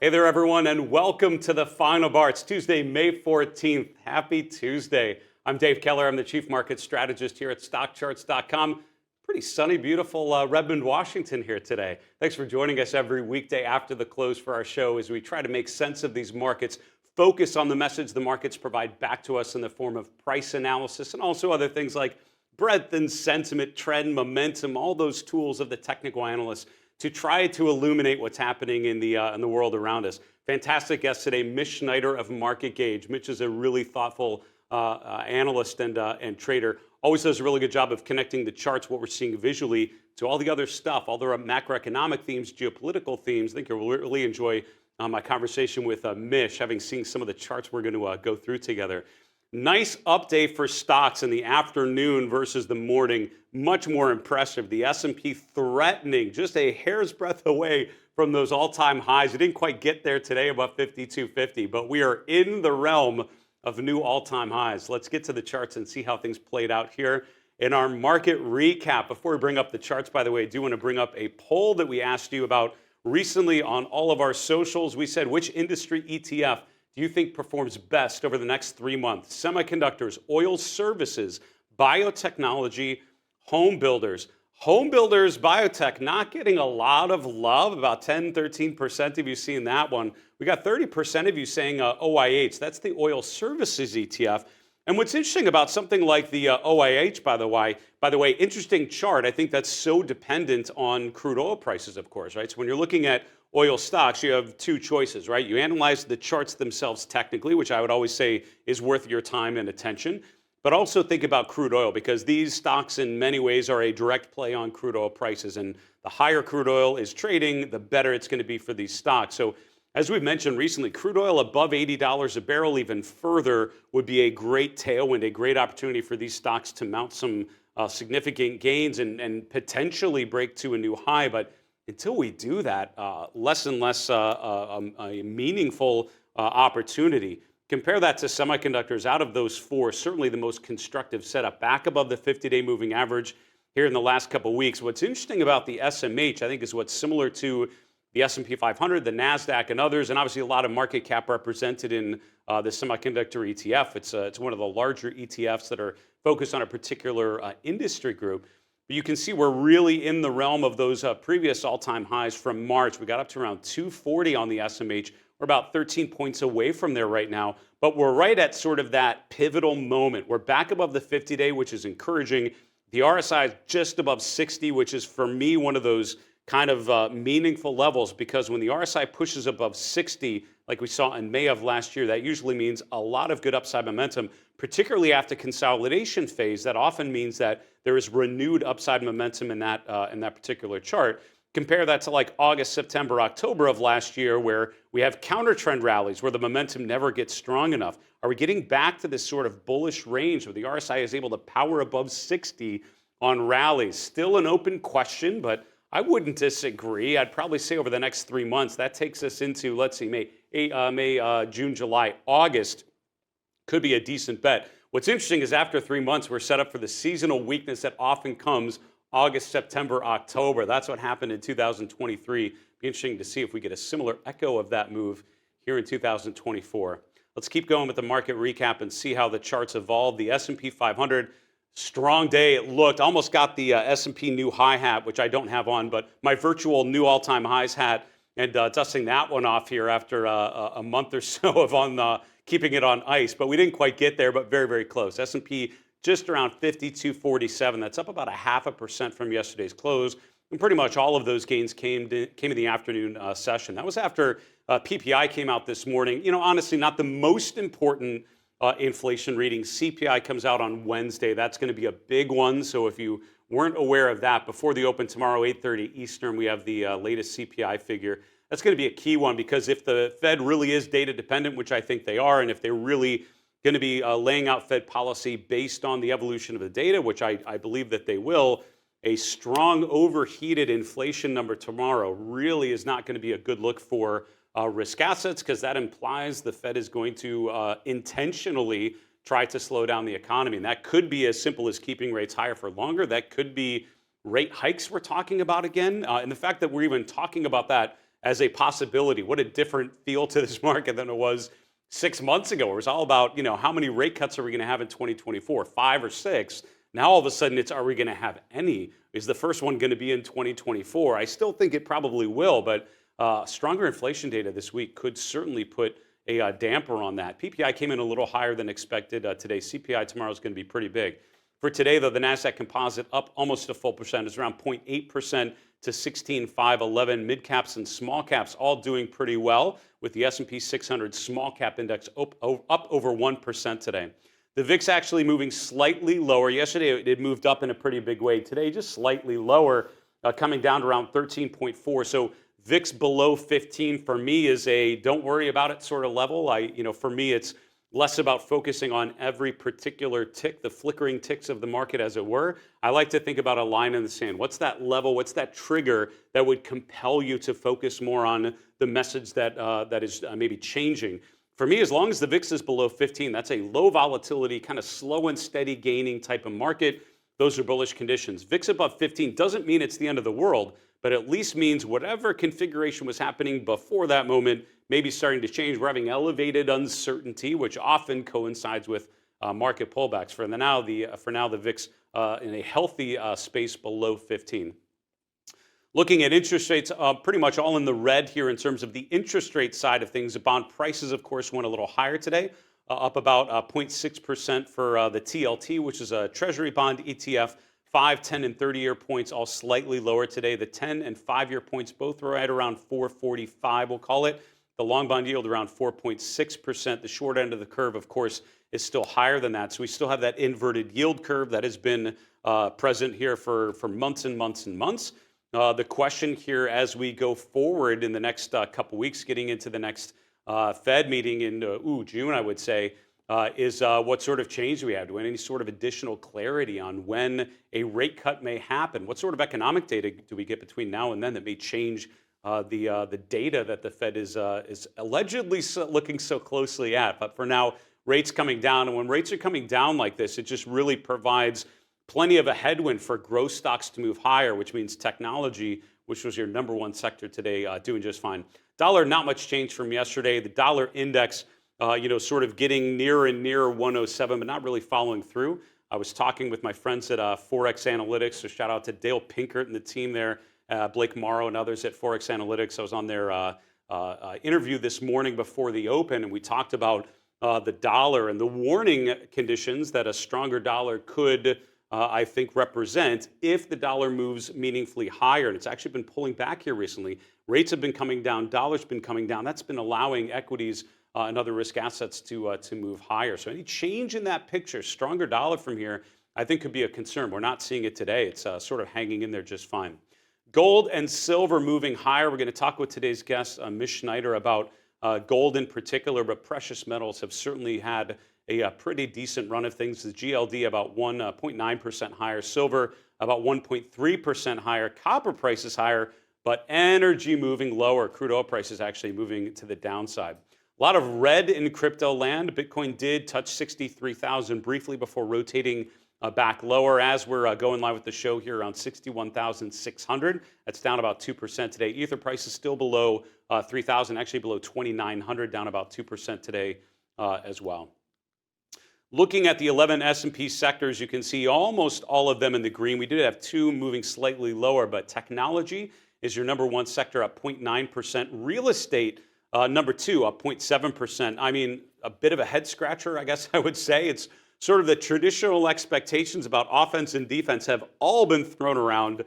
Hey there, everyone, and welcome to the Final Bar. It's Tuesday, May 14th. Happy Tuesday. I'm Dave Keller. I'm the Chief Market Strategist here at Stockcharts.com. Pretty sunny, beautiful Redmond, Washington here today. Thanks for joining us every weekday after the close for our show as we try to make sense of these markets, focus on the message the markets provide back to us in the form of price analysis and also other things like breadth and sentiment, trend, momentum, all those tools of the technical analysts to try to illuminate what's happening in the world around us. Fantastic guest today, Mish Schneider of MarketGauge. Mitch is a really thoughtful analyst and trader. Always does a really good job of connecting the charts, what we're seeing visually, to all the other stuff, all the macroeconomic themes, geopolitical themes. I think you'll really enjoy my conversation with Mish, having seen some of the charts we're going to go through together. Nice update for stocks in the afternoon versus the morning. Much more impressive. The S&P threatening just a hair's breadth away from those all-time highs. It didn't quite get there today, above 52.50, but we are in the realm of new all-time highs. Let's get to the charts and see how things played out here in our market recap. Before we bring up the charts, by the way, I do want to bring up a poll that we asked you about recently on all of our socials. We said, which industry ETF do you think performs best over the next 3 months? Semiconductors, oil services, biotechnology, home builders. Home builders, biotech, not getting a lot of love, about 10, 13% of you seeing that one. We got 30% of you saying OIH. That's the oil services ETF. And what's interesting about something like the OIH, by the way, interesting chart. I think that's so dependent on crude oil prices, of course, right? So when you're looking at oil stocks, you have two choices, right? You analyze the charts themselves technically, which I would always say is worth your time and attention, but also think about crude oil because these stocks in many ways are a direct play on crude oil prices. And the higher crude oil is trading, the better it's going to be for these stocks. So as we've mentioned recently, crude oil above $80 a barrel even further would be a great tailwind, a great opportunity for these stocks to mount some significant gains and potentially break to a new high. But until we do that, less and less a meaningful opportunity. Compare that to semiconductors. Out of those four, certainly the most constructive setup, back above the 50-day moving average here in the last couple of weeks. What's interesting about the SMH, I think, is what's similar to the S&P 500, the NASDAQ, and others, and obviously a lot of market cap represented in the semiconductor ETF. It's one of the larger ETFs that are focused on a particular industry group. But you can see we're really in the realm of those previous all-time highs from March. We got up to around 240 on the SMH. We're about 13 points away from there right now, but we're right at sort of that pivotal moment. We're back above the 50-day, which is encouraging. The RSI is just above 60, which is, for me, one of those kind of meaningful levels, because when the RSI pushes above 60, like we saw in May of last year, that usually means a lot of good upside momentum, particularly after consolidation phase. That often means that there is renewed upside momentum in that particular chart. Compare that to like August, September, October of last year, where we have counter trend rallies where the momentum never gets strong enough. Are we getting back to this sort of bullish range where the RSI is able to power above 60 on rallies? Still an open question, but I wouldn't disagree. I'd probably say over the next 3 months, that takes us into, let's see, May, June, July, August could be a decent bet. What's interesting is after 3 months, we're set up for the seasonal weakness that often comes August, September, October. That's what happened in 2023. Be interesting to see if we get a similar echo of that move here in 2024. Let's keep going with the market recap and see how the charts evolved. The S&P 500, strong day. It looked, almost got the S&P new high hat, which I don't have on, but my virtual new all-time highs hat, and dusting that one off here after a month or so of keeping it on ice. But we didn't quite get there, but very, very close. S&P just around 52.47. That's up about 0.5% from yesterday's close. And pretty much all of those gains came in the afternoon session. That was after PPI came out this morning. You know, honestly, not the most important inflation reading. CPI comes out on Wednesday. That's going to be a big one. So if you weren't aware of that, before the open tomorrow, 8:30 Eastern, we have the latest CPI figure. That's going to be a key one because if the Fed really is data dependent, which I think they are, and if they're really going to be laying out Fed policy based on the evolution of the data, which I believe that they will, a strong overheated inflation number tomorrow really is not going to be a good look for risk assets, because that implies the Fed is going to intentionally try to slow down the economy. And that could be as simple as keeping rates higher for longer. That could be rate hikes we're talking about again. And the fact that we're even talking about that as a possibility. What a different feel to this market than it was 6 months ago. It was all about, how many rate cuts are we going to have in 2024, 5 or 6? Now all of a sudden it's, are we going to have any? Is the first one going to be in 2024? I still think it probably will, but stronger inflation data this week could certainly put a damper on that. PPI came in a little higher than expected today. CPI tomorrow is going to be pretty big. For today, though, the NASDAQ composite up almost a full percent. It's around 0.8% to 16,511. Mid caps and small caps all doing pretty well, with the S&P 600 small cap index up over 1% today. The VIX actually moving slightly lower. Yesterday, it moved up in a pretty big way. Today, just slightly lower, coming down to around 13.4. So VIX below 15 for me is a don't worry about it sort of level. For me, it's less about focusing on every particular tick, the flickering ticks of the market, as it were. I like to think about a line in the sand. What's that level? What's that trigger that would compel you to focus more on the message that is maybe changing? For me, as long as the VIX is below 15, that's a low volatility, kind of slow and steady gaining type of market. Those are bullish conditions. VIX above 15 doesn't mean it's the end of the world, but at least means whatever configuration was happening before that moment may be starting to change. We're having elevated uncertainty, which often coincides with market pullbacks. For now, the VIX in a healthy space below 15. Looking at interest rates, pretty much all in the red here in terms of the interest rate side of things. The bond prices, of course, went a little higher today, up about 0.6% for the TLT, which is a Treasury bond ETF. 5, 10, and 30-year points all slightly lower today. The 10 and 5-year points both right around 4.45, we'll call it. The long bond yield around 4.6%. The short end of the curve, of course, is still higher than that. So we still have that inverted yield curve that has been present here for months and months and months. The question here as we go forward in the next couple weeks, getting into the next Fed meeting in June, I would say, is what sort of change do we have? Do we have any sort of additional clarity on when a rate cut may happen? What sort of economic data do we get between now and then that may change the data that the Fed is allegedly looking so closely at? But for now, rates coming down. And when rates are coming down like this, it just really provides plenty of a headwind for growth stocks to move higher, which means technology, which was your number one sector today, doing just fine. Dollar, not much change from yesterday. The dollar index, sort of getting nearer and nearer 107, but not really following through. I was talking with my friends at Forex Analytics, so shout out to Dale Pinkert and the team there, Blake Morrow and others at Forex Analytics. I was on their interview this morning before the open, and we talked about the dollar and the warning conditions that a stronger dollar could, I think, represent if the dollar moves meaningfully higher. And it's actually been pulling back here recently. Rates have been coming down. Dollar's been coming down. That's been allowing equities and other risk assets to move higher. So any change in that picture, stronger dollar from here, I think could be a concern. We're not seeing it today. It's sort of hanging in there just fine. Gold and silver moving higher. We're going to talk with today's guest, Mish Schneider, about gold in particular, but precious metals have certainly had a pretty decent run of things. The GLD about 1.9% higher, silver about 1.3% higher, copper prices higher, but energy moving lower. Crude oil prices actually moving to the downside. A lot of red in crypto land. Bitcoin did touch 63,000 briefly before rotating back lower. As we're going live with the show here around 61,600. That's down about 2% today. Ether price is still below 3,000, actually below 2,900, down about 2% today as well. Looking at the 11 S&P sectors, you can see almost all of them in the green. We did have 2 moving slightly lower, but technology is your number 1 sector, up 0.9%. Real estate, number 2, up 0.7%. I mean, a bit of a head scratcher, I guess I would say. It's sort of the traditional expectations about offense and defense have all been thrown around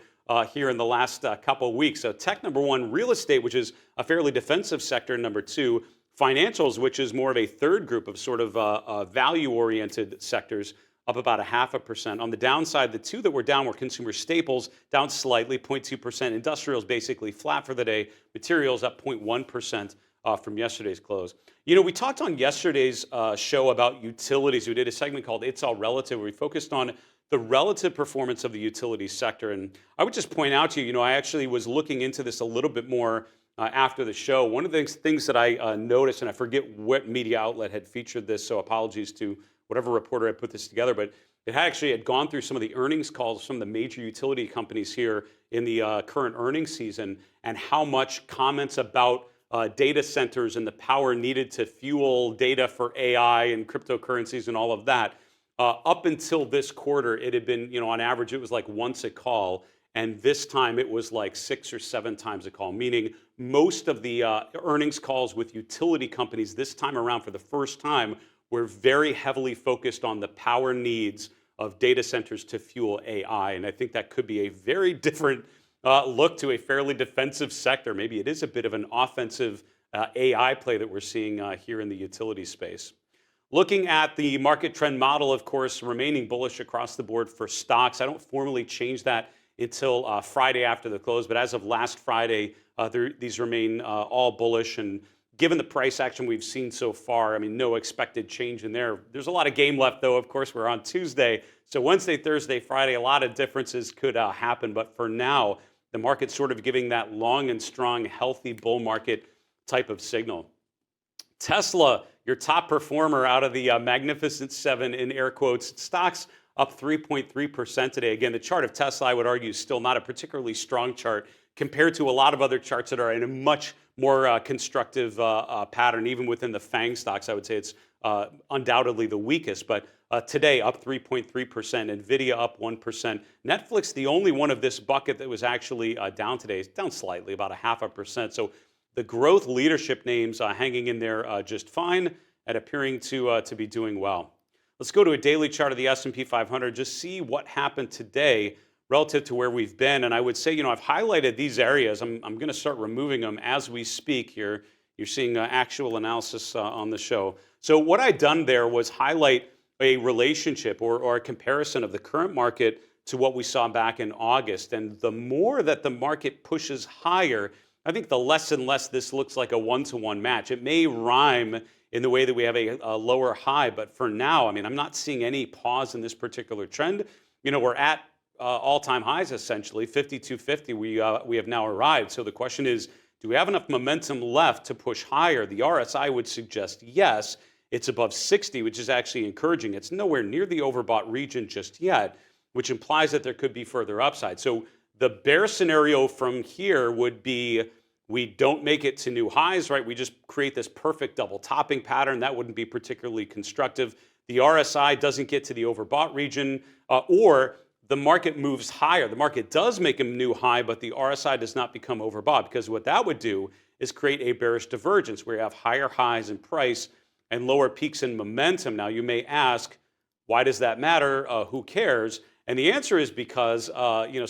here in the last couple of weeks. So tech, number 1, real estate, which is a fairly defensive sector, number 2, financials, which is more of a third group of sort of value-oriented sectors, up about 0.5%. On the downside, the 2 that were down were consumer staples, down slightly, 0.2%. Industrials basically flat for the day. Materials up 0.1%. From yesterday's close. We talked on yesterday's show about utilities. We did a segment called It's All Relative, where we focused on the relative performance of the utilities sector. And I would just point out to you, I actually was looking into this a little bit more after the show. One of the things that I noticed, and I forget what media outlet had featured this, so apologies to whatever reporter had put this together, but it actually had gone through some of the earnings calls from the major utility companies here in the current earnings season, and how much comments about data centers and the power needed to fuel data for AI and cryptocurrencies and all of that. Up until this quarter, it had been, on average, it was like once a call. And this time it was like 6 or 7 times a call, meaning most of the earnings calls with utility companies this time around for the first time were very heavily focused on the power needs of data centers to fuel AI. And I think that could be a very different look to a fairly defensive sector. Maybe it is a bit of an offensive AI play that we're seeing here in the utility space. Looking at the market trend model, of course, remaining bullish across the board for stocks. I don't formally change that until Friday after the close, but as of last Friday, these remain all bullish. And given the price action we've seen so far, I mean, no expected change in there. There's a lot of game left, though. Of course, we're on Tuesday. So Wednesday, Thursday, Friday, a lot of differences could happen. But for now, the market's sort of giving that long and strong, healthy bull market type of signal. Tesla, your top performer out of the Magnificent Seven in air quotes, stocks up 3.3% today. Again, the chart of Tesla, I would argue, is still not a particularly strong chart compared to a lot of other charts that are in a much more constructive pattern. Even within the FANG stocks, I would say it's undoubtedly the weakest. But today, up 3.3%. NVIDIA up 1%. Netflix, the only one of this bucket that was actually down today, is down slightly, about 0.5%. So the growth leadership names hanging in there just fine and appearing to be doing well. Let's go to a daily chart of the S&P 500, just see what happened today relative to where we've been. And I would say, I've highlighted these areas. I'm going to start removing them as we speak here. You're seeing actual analysis on the show. So what I've done there was highlight a relationship or a comparison of the current market to what we saw back in August. And the more that the market pushes higher, I think the less and less this looks like a one-to-one match. It may rhyme in the way that we have a lower high, but for now, I mean, I'm not seeing any pause in this particular trend. We're at all-time highs, essentially, 5250. We have now arrived. So the question is, do we have enough momentum left to push higher? The RSI would suggest yes. It's above 60, which is actually encouraging. It's nowhere near the overbought region just yet, which implies that there could be further upside. So the bear scenario from here would be we don't make it to new highs, right? We just create this perfect double topping pattern. That wouldn't be particularly constructive. The RSI doesn't get to the overbought region, or the market moves higher. The market does make a new high, but the RSI does not become overbought, because what that would do is create a bearish divergence where you have higher highs in price and lower peaks in momentum. Now, you may ask, why does that matter? Who cares? And the answer is because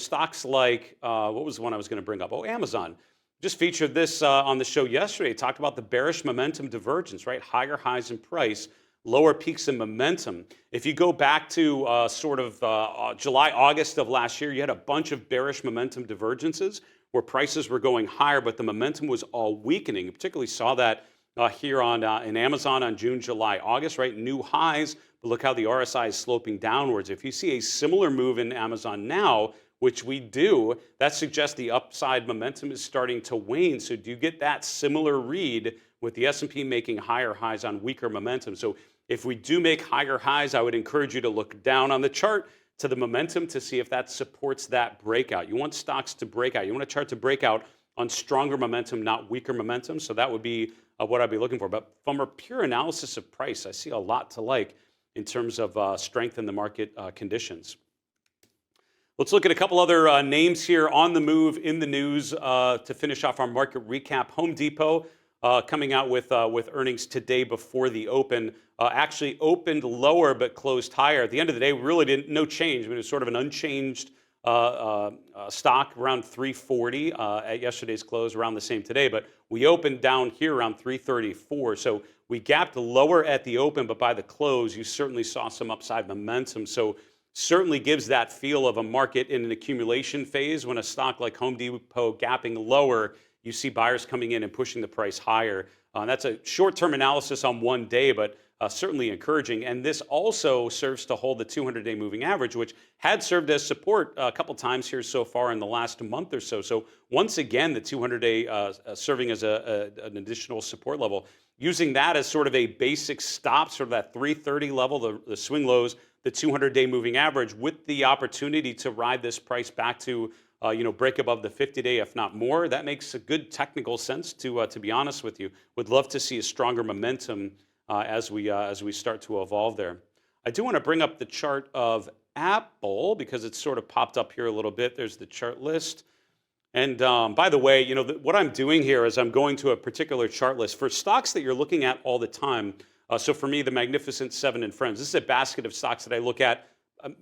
stocks like, what was the one I was going to bring up? Oh, Amazon. Just featured this on the show yesterday. Talked about the bearish momentum divergence, right? Higher highs in price, lower peaks in momentum. If you go back to July, August of last year, you had a bunch of bearish momentum divergences where prices were going higher, but the momentum was all weakening. You particularly saw that here in Amazon on June, July, August, right? New highs, but look how the RSI is sloping downwards. If you see a similar move in Amazon now, which we do, that suggests the upside momentum is starting to wane. So do you get that similar read with the S&P making higher highs on weaker momentum? So if we do make higher highs, I would encourage you to look down on the chart to the momentum to see if that supports that breakout. You want stocks to break out. You want a chart to break out on stronger momentum, not weaker momentum. So that would be what I'd be looking for. But from a pure analysis of price, I see a lot to like in terms of strength in the market conditions. Let's look at a couple other names here on the move in the news to finish off our market recap. Home Depot coming out with earnings today before the open. Actually opened lower but closed higher. At the end of the day, we really no change. I mean, it was sort of an unchanged stock around 340 at yesterday's close, around the same today. But we opened down here around 334. So we gapped lower at the open, but by the close, you certainly saw some upside momentum. So certainly gives that feel of a market in an accumulation phase. When a stock like Home Depot gapping lower, you see buyers coming in and pushing the price higher. That's a short-term analysis on one day, but certainly encouraging. And this also serves to hold the 200-day moving average, which had served as support a couple times here so far in the last month or so. So once again, the 200-day serving as an additional support level. Using that as sort of a basic stop, sort of that 330 level, the swing lows, the 200-day moving average, with the opportunity to ride this price back to break above the 50-day, if not more. That makes a good technical sense, to be honest with you. Would love to see a stronger momentum as we start to evolve there. I do want to bring up the chart of Apple because it's sort of popped up here a little bit. There's the chart list. And by the way, what I'm doing here is I'm going to a particular chart list for stocks that you're looking at all the time. So for me, the Magnificent Seven and Friends, this is a basket of stocks that I look at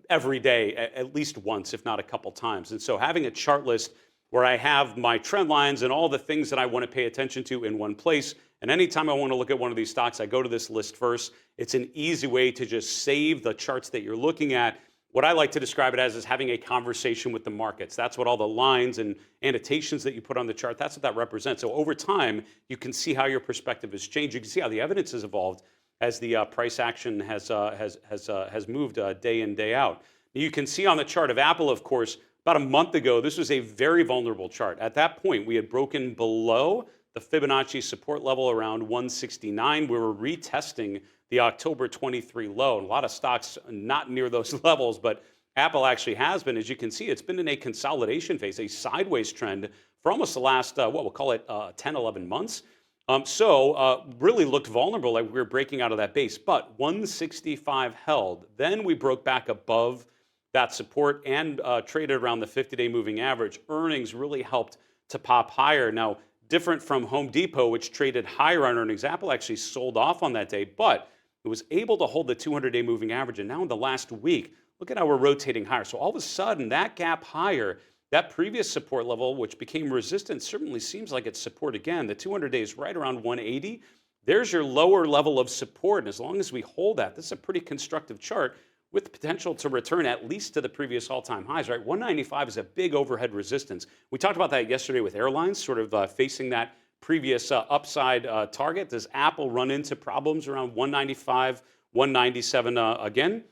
every day, at least once, if not a couple times. And so having a chart list where I have my trend lines and all the things that I want to pay attention to in one place, and anytime I want to look at one of these stocks, I go to this list first. It's an easy way to just save the charts that you're looking at. What I like to describe it as is having a conversation with the markets. That's what all the lines and annotations that you put on the chart, that's what that represents. So over time, you can see how your perspective has changed. You can see how the evidence has evolved as the price action has moved day in, day out. You can see on the chart of Apple, of course, about a month ago, this was a very vulnerable chart. At that point, we had broken below the Fibonacci support level around 169. We were retesting the October 23 low. And a lot of stocks not near those levels, but Apple actually has been. As you can see, it's been in a consolidation phase, a sideways trend for almost the last, what we'll call it 10, 11 months. Really looked vulnerable, like we were breaking out of that base. But 165 held. Then we broke back above that support and traded around the 50-day moving average. Earnings really helped to pop higher. Now, different from Home Depot, which traded higher on earnings, Apple actually sold off on that day, but it was able to hold the 200-day moving average. And now in the last week, look at how we're rotating higher. So all of a sudden, that gap higher, that previous support level, which became resistance, certainly seems like it's support again. The 200-day is right around 180. There's your lower level of support. And as long as we hold that, this is a pretty constructive chart with potential to return at least to the previous all-time highs, right? 195 is a big overhead resistance. We talked about that yesterday with airlines, sort of facing that previous upside target. Does Apple run into problems around 195, 197 again?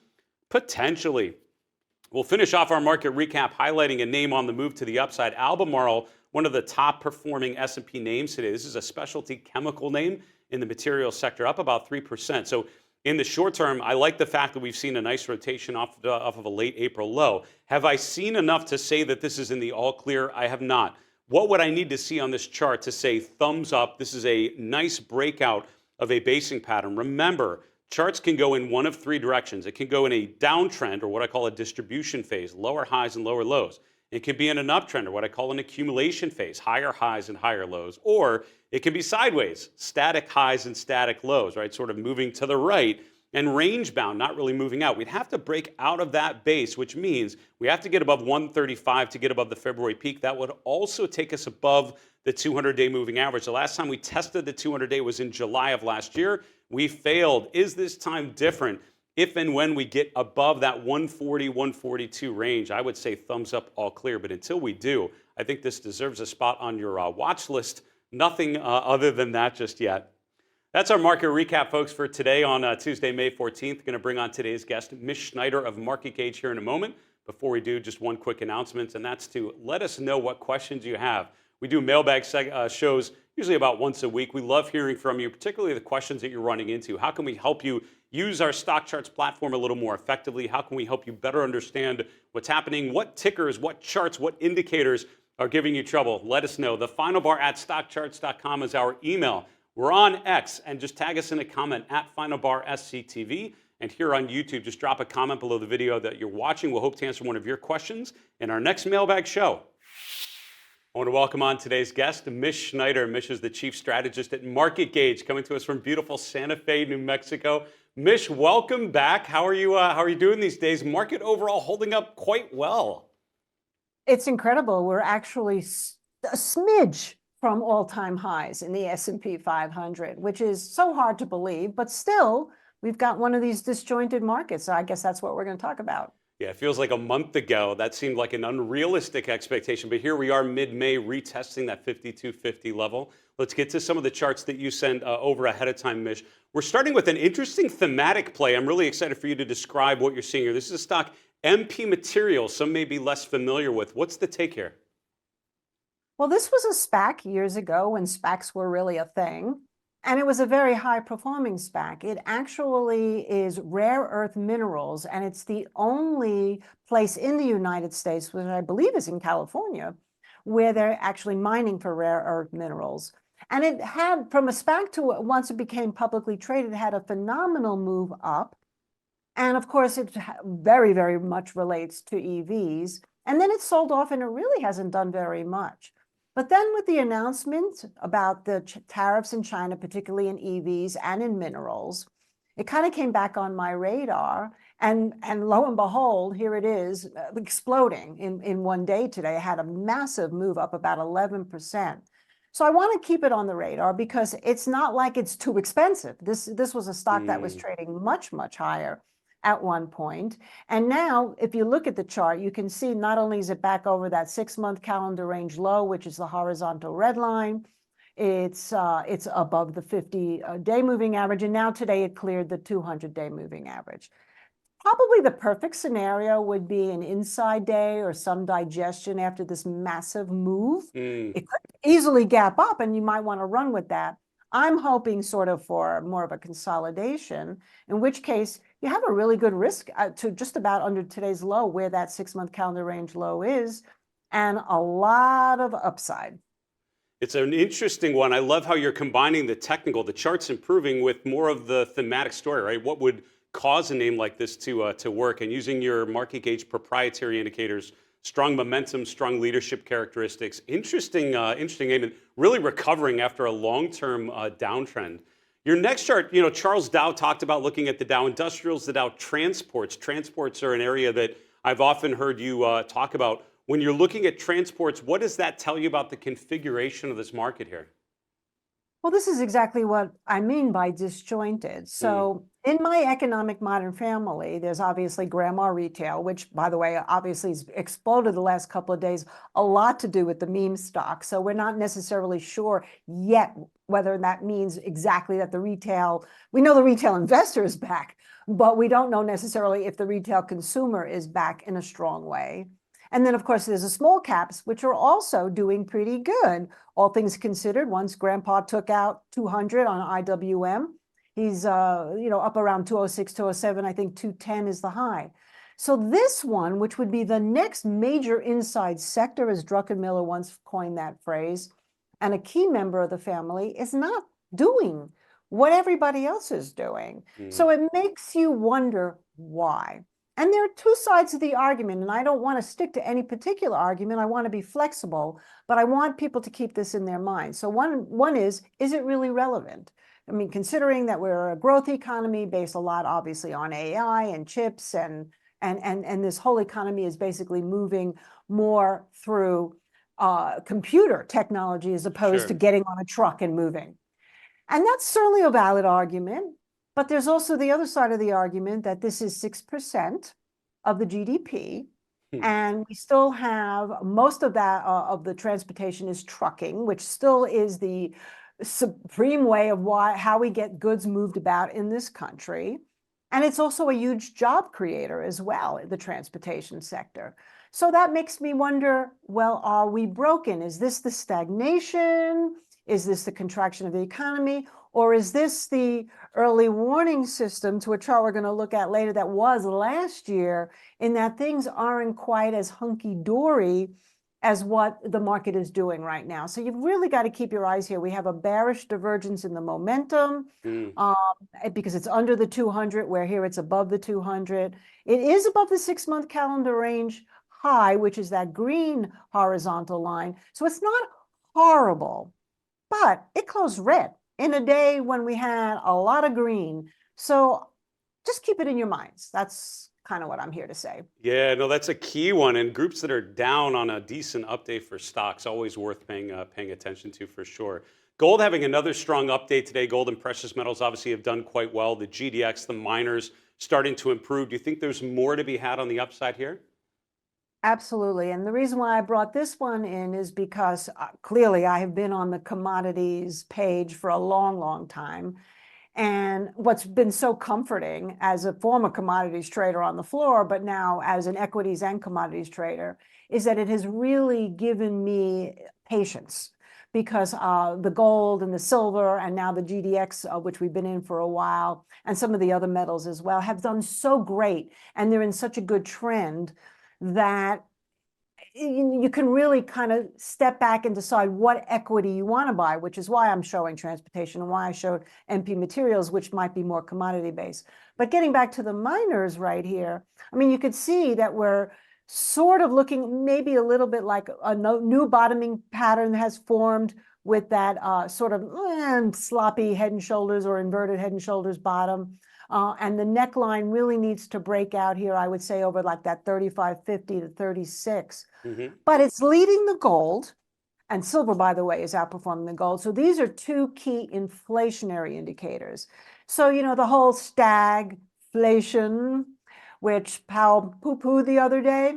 Potentially. We'll finish off our market recap highlighting a name on the move to the upside. Albemarle, one of the top performing S&P names today. This is a specialty chemical name in the materials sector, up about 3%. So in the short term, I like the fact that we've seen a nice rotation off of a late April low. Have I seen enough to say that this is in the all clear? I have not. What would I need to see on this chart to say thumbs up? This is a nice breakout of a basing pattern. Remember, charts can go in one of three directions. It can go in a downtrend, or what I call a distribution phase, lower highs and lower lows. It can be in an uptrend, or what I call an accumulation phase, higher highs and higher lows. Or it can be sideways, static highs and static lows, right? Sort of moving to the right and range bound, not really moving out. We'd have to break out of that base, which means we have to get above 135 to get above the February peak. That would also take us above the 200-day moving average. The last time we tested the 200-day was in July of last year. We failed. Is this time different? If and when we get above that 140, 142 range, I would say thumbs up, all clear. But until we do, I think this deserves a spot on your watch list. Nothing other than that just yet. That's our market recap, folks, for today on Tuesday, May 14th. Going to bring on today's guest, Mish Schneider of MarketGauge, here in a moment. Before we do, just one quick announcement, and that's to let us know what questions you have. We do mailbag shows usually about once a week. We love hearing from you, particularly the questions that you're running into. How can we help you use our Stockcharts platform a little more effectively? How can we help you better understand what's happening? What tickers, what charts, what indicators are giving you trouble? Let us know. The final bar at stockcharts.com is our email. We're on X, and just tag us in a comment at FinalBarSCTV. And here on YouTube, just drop a comment below the video that you're watching. We'll hope to answer one of your questions in our next mailbag show. I want to welcome on today's guest, Mish Schneider. Mish is the chief strategist at MarketGauge, coming to us from beautiful Santa Fe, New Mexico. Mish, welcome back. How are you doing these days? Market overall holding up quite well. It's incredible. We're actually a smidge from all-time highs in the S&P 500, which is so hard to believe, but still, we've got one of these disjointed markets. So I guess that's what we're going to talk about. Yeah, it feels like a month ago that seemed like an unrealistic expectation, but here we are mid-May retesting that 5250 level. Let's get to some of the charts that you sent over ahead of time, Mish. We're starting with an interesting thematic play. I'm really excited for you to describe what you're seeing here. This is a stock, MP Materials, some may be less familiar with. What's the take here? Well, this was a SPAC years ago when SPACs were really a thing, and it was a very high-performing SPAC. It actually is rare earth minerals, and it's the only place in the United States, which I believe is in California, where they're actually mining for rare earth minerals. And it had, from a SPAC to once it became publicly traded, had a phenomenal move up. And of course, it very, very much relates to EVs. And then it sold off, and it really hasn't done very much. But then with the announcement about the tariffs in China, particularly in EVs and in minerals, it kind of came back on my radar. And lo and behold, here it is exploding in one day today. It had a massive move up about 11%. So I want to keep it on the radar because it's not like it's too expensive. This was a stock that was trading much, much higher at one point. And now, if you look at the chart, you can see not only is it back over that 6-month calendar range low, which is the horizontal red line, it's above the 50-day moving average. And now today it cleared the 200-day moving average. Probably the perfect scenario would be an inside day or some digestion after this massive move. It could easily gap up, and you might want to run with that. I'm hoping sort of for more of a consolidation, in which case you have a really good risk to just about under today's low, where that 6-month calendar range low is, and a lot of upside. It's an interesting one. I love how you're combining the technical, the charts improving with more of the thematic story, right? What would cause a name like this to work? And using your MarketGauge proprietary indicators, strong momentum, strong leadership characteristics. Interesting name, and really recovering after a long-term downtrend. Your next chart, Charles Dow talked about looking at the Dow Industrials, the Dow Transports. Transports are an area that I've often heard you talk about. When you're looking at transports, what does that tell you about the configuration of this market here? Well, this is exactly what I mean by disjointed. So in my economic modern family, there's obviously grandma retail, which, by the way, obviously has exploded the last couple of days, a lot to do with the meme stock. So we're not necessarily sure yet whether that means exactly that we know the retail investor is back, but we don't know necessarily if the retail consumer is back in a strong way. And then, of course, there's the small caps, which are also doing pretty good. All things considered, once Grandpa took out 200 on IWM, he's up around 206, 207. I think 210 is the high. So this one, which would be the next major inside sector, as Druckenmiller once coined that phrase, and a key member of the family, is not doing what everybody else is doing. So it makes you wonder why. And there are two sides of the argument, and I don't want to stick to any particular argument. I want to be flexible, but I want people to keep this in their mind. So one is it really relevant? I mean, considering that we're a growth economy based a lot, obviously, on AI and chips, and this whole economy is basically moving more through computer technology as opposed to getting on a truck and moving. And that's certainly a valid argument. But there's also the other side of the argument that this is 6% of the GDP, and we still have most of that of the transportation is trucking, which still is the supreme way of how we get goods moved about in this country. And it's also a huge job creator as well, the transportation sector. So that makes me wonder, well, are we broken? Is this the stagnation? Is this the contraction of the economy? Or is this the early warning system, to a chart we're going to look at later, that was last year, in that things aren't quite as hunky-dory as what the market is doing right now? So you've really got to keep your eyes here. We have a bearish divergence in the momentum because it's under the 200, where here it's above the 200. It is above the 6-month calendar range high, which is that green horizontal line. So it's not horrible, but it closed red in a day when we had a lot of green. So just keep it in your minds. That's kind of what I'm here to say. Yeah, no, that's a key one. And groups that are down on a decent update for stocks, always worth paying attention to for sure. Gold having another strong update today. Gold and precious metals obviously have done quite well. The GDX, the miners, starting to improve. Do you think there's more to be had on the upside here? Absolutely. And the reason why I brought this one in is because clearly I have been on the commodities page for a long, long time. And what's been so comforting as a former commodities trader on the floor, but now as an equities and commodities trader, is that it has really given me patience because the gold and the silver and now the GDX, which we've been in for a while, and some of the other metals as well, have done so great. And they're in such a good trend that you can really kind of step back and decide what equity you want to buy, which is why I'm showing transportation and why I showed MP materials, which might be more commodity based. But getting back to the miners right here, I mean, you could see that we're sort of looking maybe a little bit like a new bottoming pattern has formed with that sort of sloppy head and shoulders or inverted head and shoulders bottom. And the neckline really needs to break out here, I would say, over like that 35.50 to 36. But it's leading the gold. And silver, by the way, is outperforming the gold. So these are two key inflationary indicators. So, you know, the whole stagflation, which Powell poo-pooed the other day,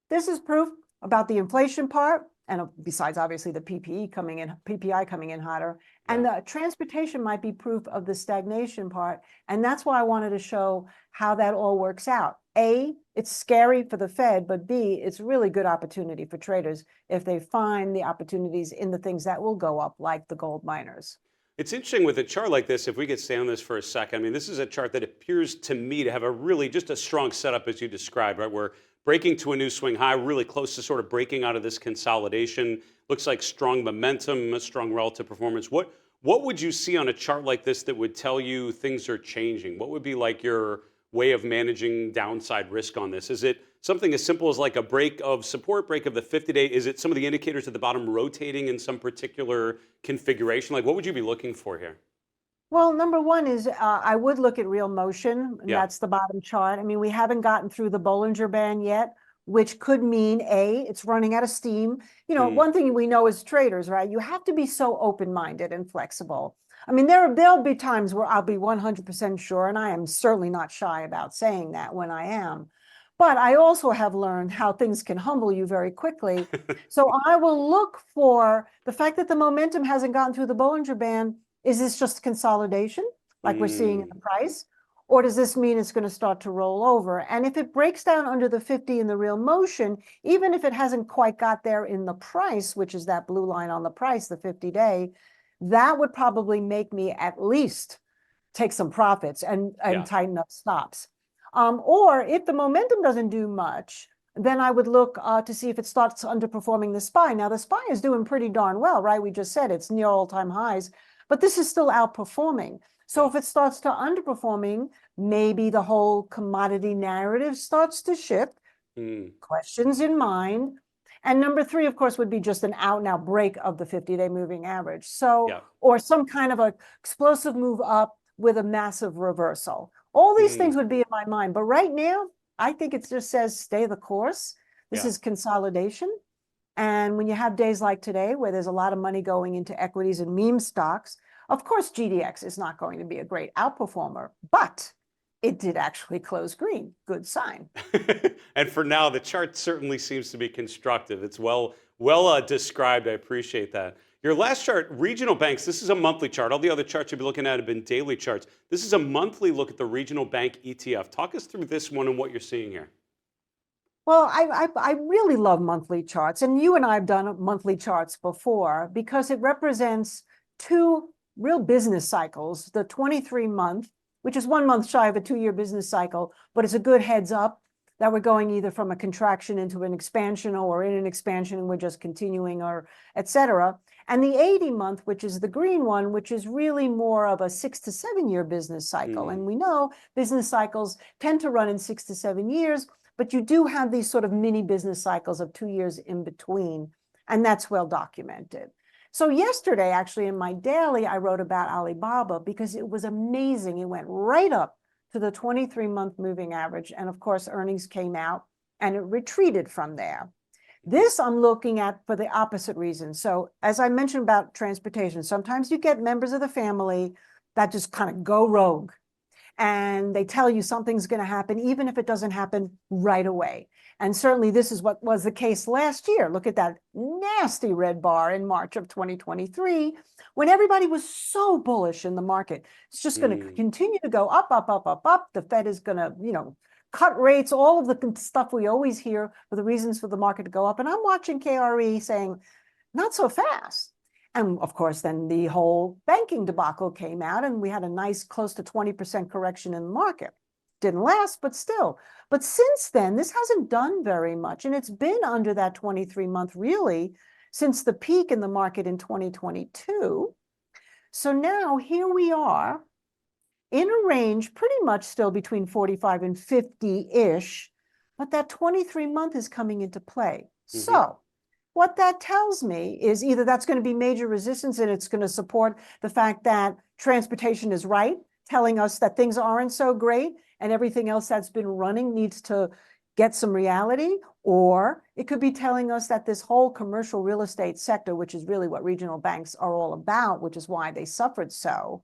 this is proof about the inflation part. And besides, obviously, the PPI coming in hotter. And the transportation might be proof of the stagnation part. And that's why I wanted to show how that all works out. A, it's scary for the Fed, but B, it's really good opportunity for traders if they find the opportunities in the things that will go up, like the gold miners. It's interesting with a chart like this, if we could stay on this for a second. I mean, this is a chart that appears to me to have a really just a strong setup as you described, right? We're breaking to a new swing high, really close to sort of breaking out of this consolidation. Looks like strong momentum, a strong relative performance. What would you see on a chart like this that would tell you things are changing? What would be like your way of managing downside risk on this? Is it something as simple as like a break of support, break of the 50-day? Is it some of the indicators at the bottom rotating in some particular configuration? Like what would you be looking for here? Well, number one is I would look at real motion, and that's the bottom chart. I mean, we haven't gotten through the Bollinger Band yet, which could mean A, it's running out of steam. You know, one thing we know as traders, right? You have to be so open-minded and flexible. I mean, there'll be times where I'll be 100% sure, and I am certainly not shy about saying that when I am. But I also have learned how things can humble you very quickly. So I will look for the fact that the momentum hasn't gotten through the Bollinger Band. Is this just consolidation, like we're seeing in the price? Or does this mean it's going to start to roll over? And if it breaks down under the 50 in the real motion, even if it hasn't quite got there in the price, which is that blue line on the price, the 50-day, that would probably make me at least take some profits and tighten up stops. Or if the momentum doesn't do much, then I would look to see if it starts underperforming the SPY. Now, the SPY is doing pretty darn well, right? We just said it's near all-time highs, but this is still outperforming. So if it starts to underperforming, maybe the whole commodity narrative starts to shift. Questions in mind. And number three, of course, would be just an out-and-out break of the 50-day moving average. So, or some kind of a explosive move up with a massive reversal. All these things would be in my mind. But right now, I think it just says stay the course. This is consolidation. And when you have days like today, where there's a lot of money going into equities and meme stocks, of course, GDX is not going to be a great outperformer, but it did actually close green. Good sign. And for now, the chart certainly seems to be constructive. It's well described. I appreciate that. Your last chart, regional banks, this is a monthly chart. All the other charts you'll be looking at have been daily charts. This is a monthly look at the regional bank ETF. Talk us through this one and what you're seeing here. Well, I really love monthly charts, and you and I have done monthly charts before because it represents two real business cycles, the 23-month, which is 1 month shy of a 2-year business cycle, but it's a good heads up that we're going either from a contraction into an expansion or in an expansion and we're just continuing or et cetera. And the 80-month, which is the green one, which is really more of a 6 to 7 year business cycle. And we know business cycles tend to run in 6 to 7 years, but you do have these sort of mini business cycles of 2 years in between, and that's well documented. So yesterday, actually, in my daily, I wrote about Alibaba because it was amazing. It went right up to the 23-month moving average. And of course, earnings came out and it retreated from there. This I'm looking at for the opposite reason. So as I mentioned about transportation, sometimes you get members of the family that just kind of go rogue. and they tell you something's going to happen, even if it doesn't happen right away. And certainly this is what was the case last year. Look at that nasty red bar in March of 2023, when everybody was so bullish in the market. It's just going to continue to go up, up, up, up, up. The Fed is going to, cut rates, all of the stuff we always hear for the reasons for the market to go up. And I'm watching KRE saying, not so fast. And of course, then the whole banking debacle came out and we had a nice close to 20% correction in the market. Didn't last, but still. But since then, this hasn't done very much. And it's been under that 23-month really since the peak in the market in 2022. So now here we are in a range pretty much still between 45 and 50-ish, but that 23-month is coming into play. So what that tells me is either that's going to be major resistance and it's going to support the fact that transportation is right, telling us that things aren't so great and everything else that's been running needs to get some reality, or it could be telling us that this whole commercial real estate sector, which is really what regional banks are all about, which is why they suffered so,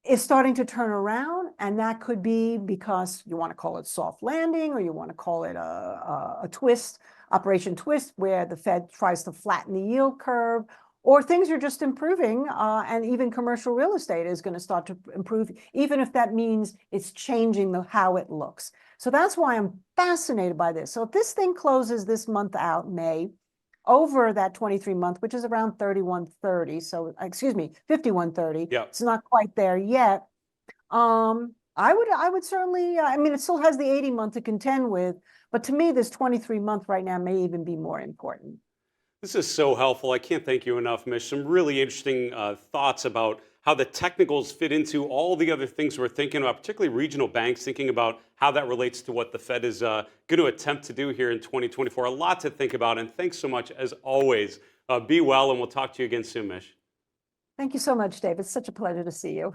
is starting to turn around. And that could be because you want to call it soft landing, or you want to call it a twist, Operation Twist, where the Fed tries to flatten the yield curve, or things are just improving, and even commercial real estate is going to start to improve, even if that means it's changing how it looks. So that's why I'm fascinated by this. So if this thing closes this month out, May, over that 23-month, which is around 3130, so excuse me, 5130. Yeah. It's not quite there yet. I would certainly, I mean, it still has the 80-month to contend with, but to me, this 23-month right now may even be more important. This is so helpful. I can't thank you enough, Mish. Some really interesting thoughts about how the technicals fit into all the other things we're thinking about, particularly regional banks, thinking about how that relates to what the Fed is going to attempt to do here in 2024. A lot to think about, and thanks so much, as always. Be well, and we'll talk to you again soon, Mish. Thank you so much, Dave. It's such a pleasure to see you.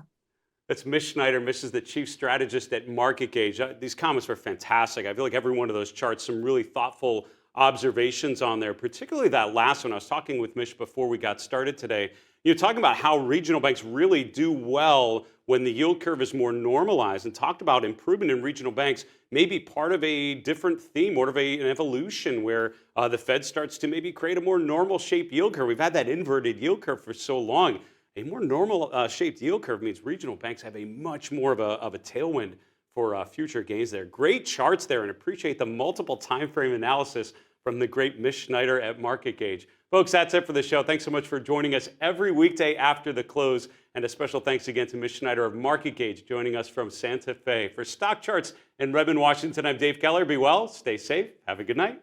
That's Mish Schneider. Mish is the chief strategist at MarketGauge. These comments were fantastic. I feel like every one of those charts, some really thoughtful observations on there, particularly that last one. I was talking with Mish before we got started today. You're talking about how regional banks really do well when the yield curve is more normalized, and talked about improvement in regional banks maybe part of a different theme, more of an evolution where the Fed starts to maybe create a more normal shaped yield curve. We've had that inverted yield curve for so long. A more normal shaped yield curve means regional banks have a much more of a tailwind for future gains there. Great charts there, and appreciate the multiple time frame analysis from the great Mish Schneider at MarketGauge. Folks, that's it for the show. Thanks so much for joining us every weekday after the close. And a special thanks again to Mish Schneider of MarketGauge joining us from Santa Fe. For Stock Charts in Redmond, Washington, I'm Dave Keller. Be well, stay safe, have a good night.